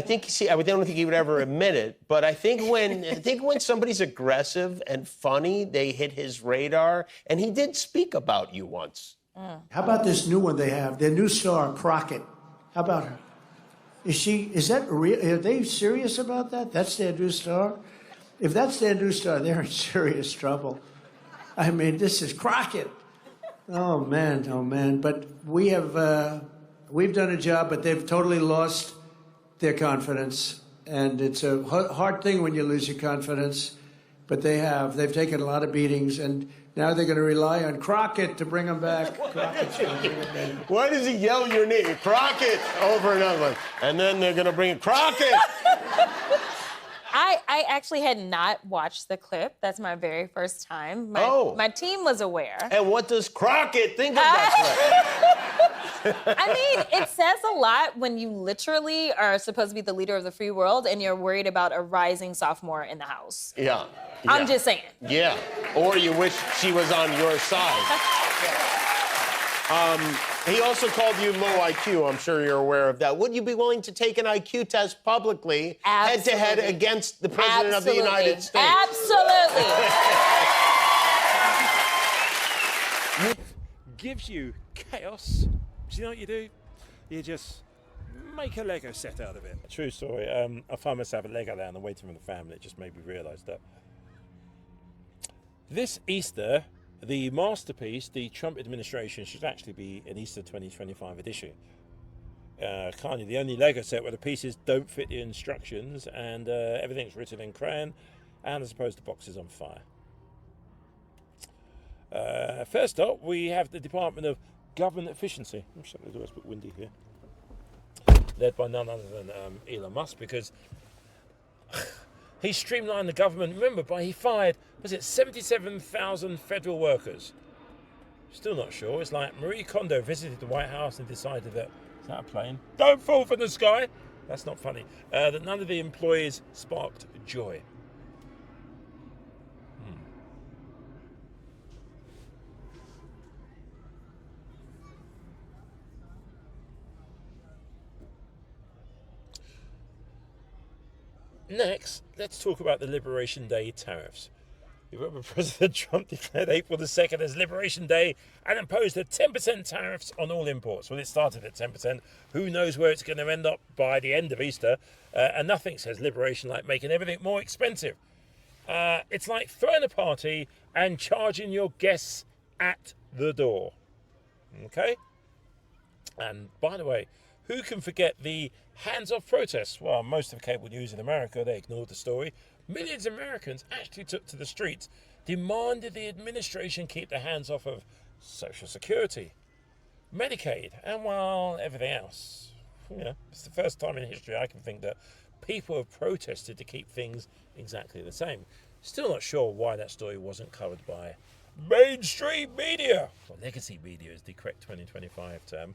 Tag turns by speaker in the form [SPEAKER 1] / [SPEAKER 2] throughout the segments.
[SPEAKER 1] I think, I don't think he would ever admit it, but I think when somebody's aggressive and funny, they hit his radar. And he did speak about you once.
[SPEAKER 2] How about this new one they have? Their new star, Crockett. How about her? Is that real? Are they serious about that? That's their new star? If that's their new star, they're in serious trouble. I mean, this is Crockett. Oh, man. But we've done a job, but they've totally lost their confidence. And it's a hard thing when you lose your confidence. But they've taken a lot of beatings, and now they're going to rely on Crockett to bring them back.
[SPEAKER 1] Why does he yell your name? Crockett, over and over. And then they're going to bring Crockett.
[SPEAKER 3] I actually had not watched the clip. That's my very first time. My team was aware.
[SPEAKER 1] And what does Crockett think of that clip?
[SPEAKER 3] I mean, it says a lot when you literally are supposed to be the leader of the free world and you're worried about a rising sophomore in the house.
[SPEAKER 1] Yeah.
[SPEAKER 3] I'm just saying.
[SPEAKER 1] Yeah. Or you wish she was on your side. He also called you low IQ. I'm sure you're aware of that. Would you be willing to take an IQ test publicly, head-to-head against the President of the United States?
[SPEAKER 3] Absolutely.
[SPEAKER 4] Gives you chaos. Do you know what you do? You just make a Lego set out of it. True story. I found myself at Legoland and waiting for the family. It just made me realise that this Easter, the masterpiece, the Trump administration, should actually be an Easter 2025 edition. Kind of the only Lego set where the pieces don't fit the instructions and everything's written in crayon, and I suppose the box is on fire. First up, we have the Department of Government Efficiency. I'm sorry, it's a bit windy here. Led by none other than Elon Musk, because he streamlined the government. Remember, he fired, was it 77,000 federal workers? Still not sure. It's like Marie Kondo visited the White House and decided that, is that a plane? Don't fall from the sky. That's not funny. That none of the employees sparked joy. Next, let's talk about the Liberation Day tariffs. You remember President Trump declared April the 2nd as Liberation Day and imposed a 10% tariffs on all imports. Well, it started at 10%. Who knows where it's going to end up by the end of Easter? And nothing says liberation like making everything more expensive. It's like throwing a party and charging your guests at the door. Okay? And by the way, who can forget the hands-off protests? Well, most of cable news in America, they ignored the story. Millions of Americans actually took to the streets, demanded the administration keep their hands off of Social Security, Medicaid, and, well, everything else. You know, it's the first time in history I can think that people have protested to keep things exactly the same. Still not sure why that story wasn't covered by mainstream media. Well, legacy media is the correct 2025 term.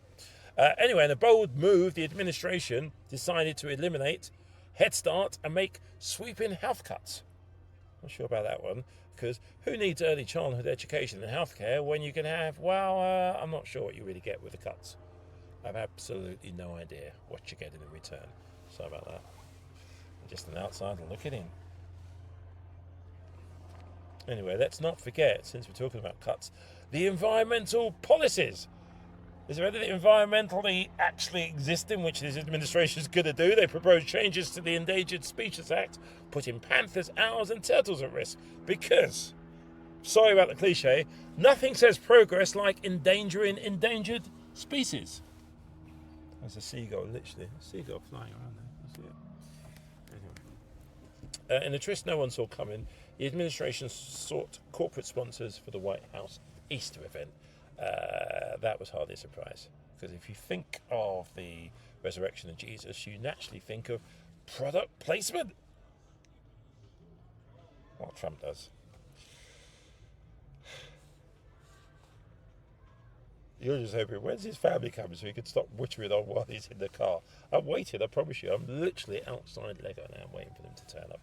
[SPEAKER 4] Anyway, in a bold move, the administration decided to eliminate Head Start and make sweeping health cuts. Not sure about that one, because who needs early childhood education and healthcare when you can have, well, I'm not sure what you really get with the cuts. I have absolutely no idea what you're getting in return. Sorry about that. I'm just an outsider looking in. Anyway, let's not forget, since we're talking about cuts, the environmental policies. Is there anything environmentally actually existing which this administration is going to do? They propose changes to the Endangered Species Act, putting panthers, owls and turtles at risk. Because, sorry about the cliche, nothing says progress like endangering endangered species. There's a seagull, literally. A seagull flying around there. That's it. Anyway. In a twist no one saw coming, the administration sought corporate sponsors for the White House Easter event. That was hardly a surprise, because if you think of the resurrection of Jesus, you naturally think of product placement. What Trump does. You're just hoping, when's his family coming so he can stop wittering on while he's in the car? I'm waiting, I promise you. I'm literally outside Lego now, waiting for them to turn up.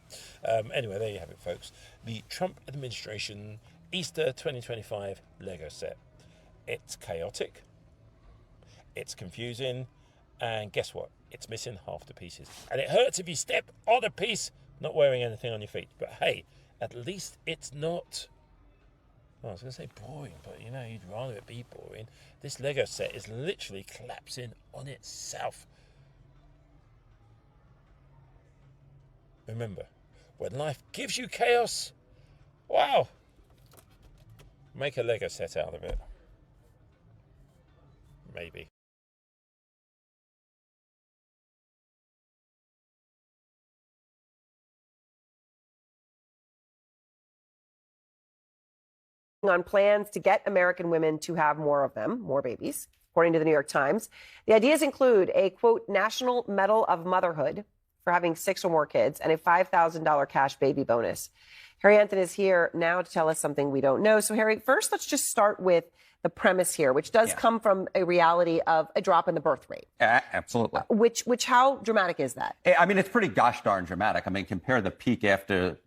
[SPEAKER 4] Anyway, there you have it, folks. The Trump administration Easter 2025 Lego set. It's chaotic, it's confusing, and guess what? it's missing half the pieces. And it hurts if you step on a piece not wearing anything on your feet. But hey, at least it's not... I was going to say boring, but you know, you'd rather it be boring. This Lego set is literally collapsing on itself. Remember, when life gives you chaos, wow, make a Lego set out of it. Maybe.
[SPEAKER 5] On plans to get American women to have more of them, more babies, according to the New York Times. The ideas include a, quote, National Medal of Motherhood for having 6 or more kids and a $5,000 cash baby bonus. Harry Anton is here now to tell us something we don't know. So, Harry, first, let's just start with the premise here, which does come from a reality of a drop in the birth rate.
[SPEAKER 6] Absolutely.
[SPEAKER 5] Which how dramatic is that?
[SPEAKER 6] I mean, it's pretty gosh darn dramatic. I mean, compare the peak after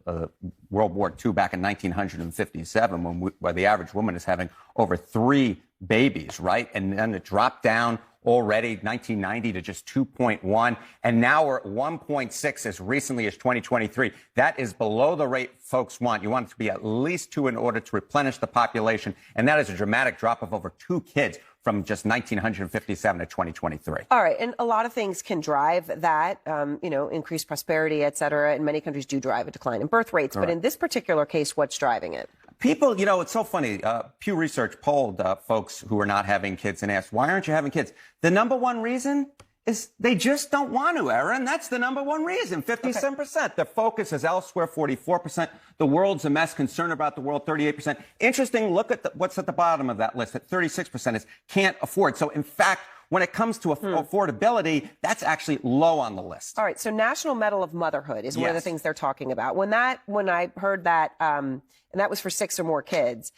[SPEAKER 6] World War II back in 1957, where the average woman is having over 3 babies, right? And then it dropped down already 1990 to just 2.1, and now we're at 1.6 as recently as 2023. That is below the rate folks want. You want it to be at least 2 in order to replenish the population, and that is a dramatic drop of over 2 kids from just 1957 to 2023.
[SPEAKER 5] All right, and a lot of things can drive that, increased prosperity, et cetera, and many countries do drive a decline in birth rates. But in this particular case, what's driving it?
[SPEAKER 6] People, it's so funny. Pew Research polled folks who are not having kids and asked, why aren't you having kids? The number one reason is they just don't want to, Aaron. That's the number one reason, 57%. Their focus is elsewhere, 44%. The world's a mess, concerned about the world, 38%. Interesting, look at what's at the bottom of that list, at 36% is can't afford. So, in fact, when it comes to affordability, that's actually low on the list.
[SPEAKER 5] All right, so National Medal of Motherhood is one of the things they're talking about. When I heard that, and that was for 6 or more kids,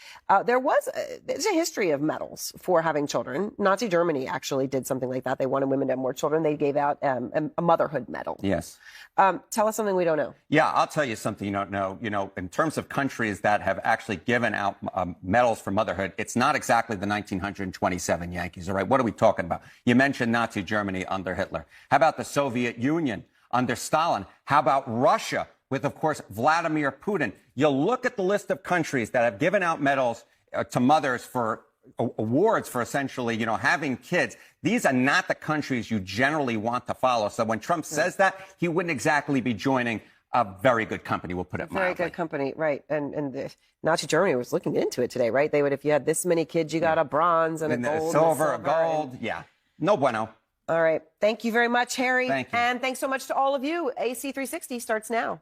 [SPEAKER 5] there's a history of medals for having children. Nazi Germany actually did something like that. They wanted women to have more children. They gave out a motherhood medal.
[SPEAKER 6] Yes.
[SPEAKER 5] Tell us something we don't know.
[SPEAKER 6] Yeah, I'll tell you something you don't know. In terms of countries that have actually given out medals for motherhood, it's not exactly the 1927 Yankees, all right? What are we talking about? You mentioned Nazi Germany under Hitler. How about the Soviet Union under Stalin? How about Russia with, of course, Vladimir Putin? You look at the list of countries that have given out medals to mothers for awards for essentially, having kids. These are not the countries you generally want to follow. So when Trump says that, he wouldn't exactly be joining a very good company, we'll put it mildly.
[SPEAKER 5] Very good company, right. And the Nazi Germany was looking into it today, right? They would, if you had this many kids, you got a bronze and a gold.
[SPEAKER 6] Silver, a gold, yeah. No bueno.
[SPEAKER 5] All right. Thank you very much, Harry.
[SPEAKER 6] Thank you.
[SPEAKER 5] And thanks so much to all of you. AC 360 starts now.